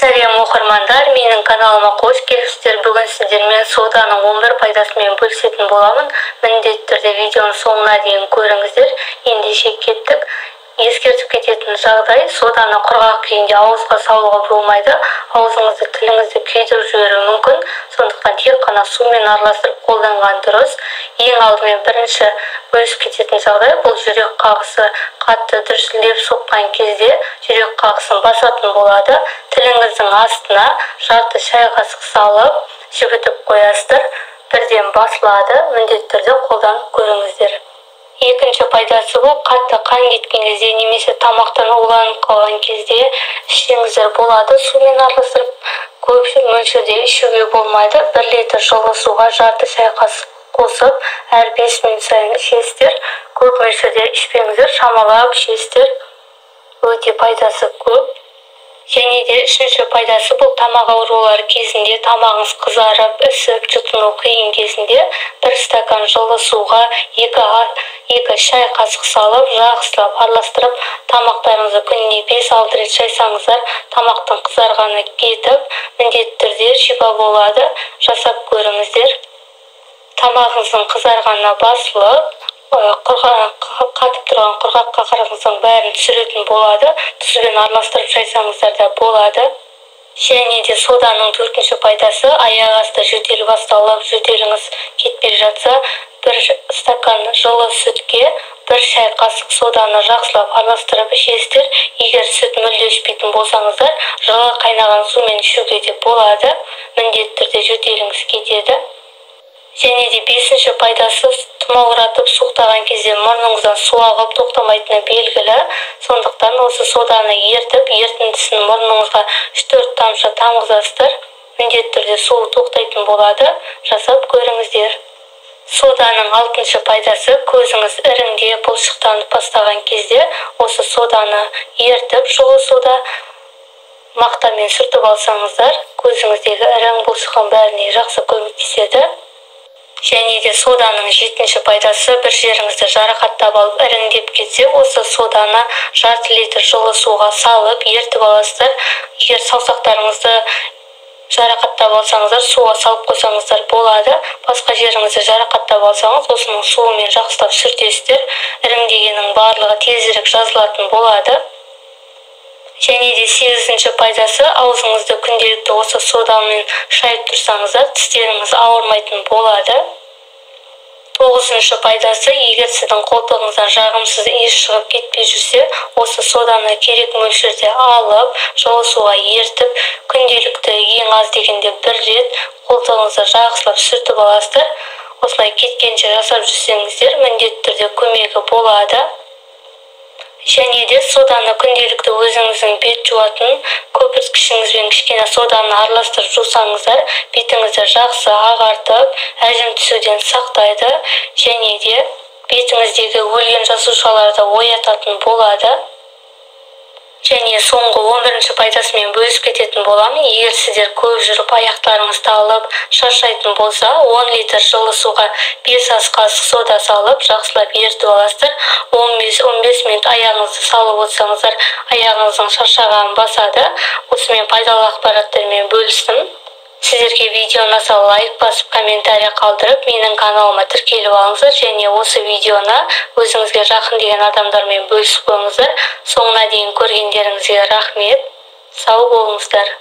Сәлем оқырмандар, менің каналыма қош келіпсіздер. Бүгін сіздермен соданың 11 пайдасымен бөлісетін боламын. Міндетті түрде видеоның соңына дейін көріңіздер. Ендеше кеттік. Ескертіп кететін жағдай, соданы құрғақ күйінде ауызға салуға болмайды. Аузыңызды, тіліңізді күйдіріп жіберуі мүмкін. Сондықтан тек қана сумен араластырып қолданған дұрыс. Ең алдымен бірінші бөлісіп кететін жағдай, бұл жүрек қағысы қатты дүрсілдеп соққан кезде жүрек қағысын басатын болады. Тіліңіздің астына жарты шай қасық салып, жібітіп қоясыздар. Бірден басылады. Міндетті түрде қолданып көріңіздер. Екінші пайдасы бұл, қатты қан кеткен кезде немесе тамақтан уланып қалған кезде ішсеңіздер болады. Сумен араластырып көп мөлшерде ішуге болмайды. 1 литр жылы суға жарты шай қасық қосып, әр 5 минут сайын ішесіздер. Көп мөлшерде ішпеңіздер, шамалап ішесіздер. Өте пайдасы көп. Және де үшінші пайдасы бұл, тамақ аурулары кезінде тамағыңыз қызарып, ісіп, жұтыну қиын кезінде 1 стакан жылы суға 2 шай қасық салып, жақсылап араластырып, тамақтарыңызды күніне 5-6 рет шайсаңыздар, тамақтың қызарғаны кетіп, міндетті түрде шипа болады. Жасап көріңіздер. Тамағыңыздың қызарғанына басылып, қатып тұрған құрғаққа қараңыздың бәрін түсіретін болады. Тұзбен араластырып шайсаңыздар да болады. Және де соданың 4-ші пайдасы, аяқ асты жөтел басталып, жөтеліңіз кетпей жатса, 1 стакан жылы сүтке 1 шай қасық соданы жақсылап араластырып ішесіздер. Егер сүт мүлде ішпейтін болсаңыздар, жылы қайнаған сумен ішуге де болады. Міндетті түрде жөтеліңіз кетеді. Және де 5-ші пайдасы, тұмауратып суықтаған кезде мұрныңыздан су ағып тоқтамайтыны белгілі. Сондықтан осы соданы ертіп, ертіндісін мұрныңызға 3-4 тамшы тамғызасыздар. Міндетті түрде суы тоқтайтын болады. Жасап көріңіздер. Соданың 6-ші пайдасы, көзіңіз іріңде бұлшықтанып бастаған кезде осы соданы ертіп, жылы суда мақтамен сүртіп алсаңыздар, көзіңіздегі ірің бұлшықтың бәріне жақсы көмектеседі. Және де соданың 7-ші пайдасы, бір жеріңізді жарақаттап алып іріңдеп кетсе, осы соданы жарты литр жылы суға салып ертіп аласыздар. Егер саусақтарыңызды жарақаттап алсаңыздар, суға салып қойсаңыздар болады. Басқа жеріңізді жарақаттап алсаңыз, осының суымен жақсылап сүртесіздер. Іріңдегеннің барлығы тезірек жазылатын болады. Және де 8-ші пайдасы, аузыңызды күнделікті осы содамен шайып тұрсаңыздар, тістеріңіз ауырмайтын болады. 9-ші пайдасы, егер сіздің қолтығыңыздан жағымсыз иіс шығып кетпей жүрсе, осы соданы керек мөлшерде алып, жылы суға ертіп, күнделікті ең аз дегенде 1 рет қолтығыңызды жақсылап сүртіп аласыздар. Осылай кеткенше жасап жүрсеңіздер, міндетті түрде көмегі болады. Және де соданы күнделікті өзіңіздің бет жуатын көпірткішіңізбен кішкене соданы араластырып жусаңыздар, бетіңізді жақсы ағартып, әжім түсуден сақтайды. Және де бетіңіздегі өлген жасушаларды оятатын болады. Және соңғы 11-ші пайдасымен бөлісіп кететін боламын. Егер сіздер көп жүріп аяқтарыңыз талып, шаршайтын болса, 10 литр жылы суға 5 ас қасық сода салып, жақсылап ертіп аласыздар. 15 минут аяғыңызды салып отырсаңыздар, аяғыңыздың шаршағанын басады. Осымен пайдалы ақпараттармен бөлістім. Сіздерге видео ұнаса лайк басып, комментарий қалдырып, менің каналыма тіркеліп алыңыздар. Және осы видеоны өзіңізге жақын деген адамдармен бөлісіп қойыңыздар. Соңына дейін көргендеріңізге рахмет. Сау болыңыздар.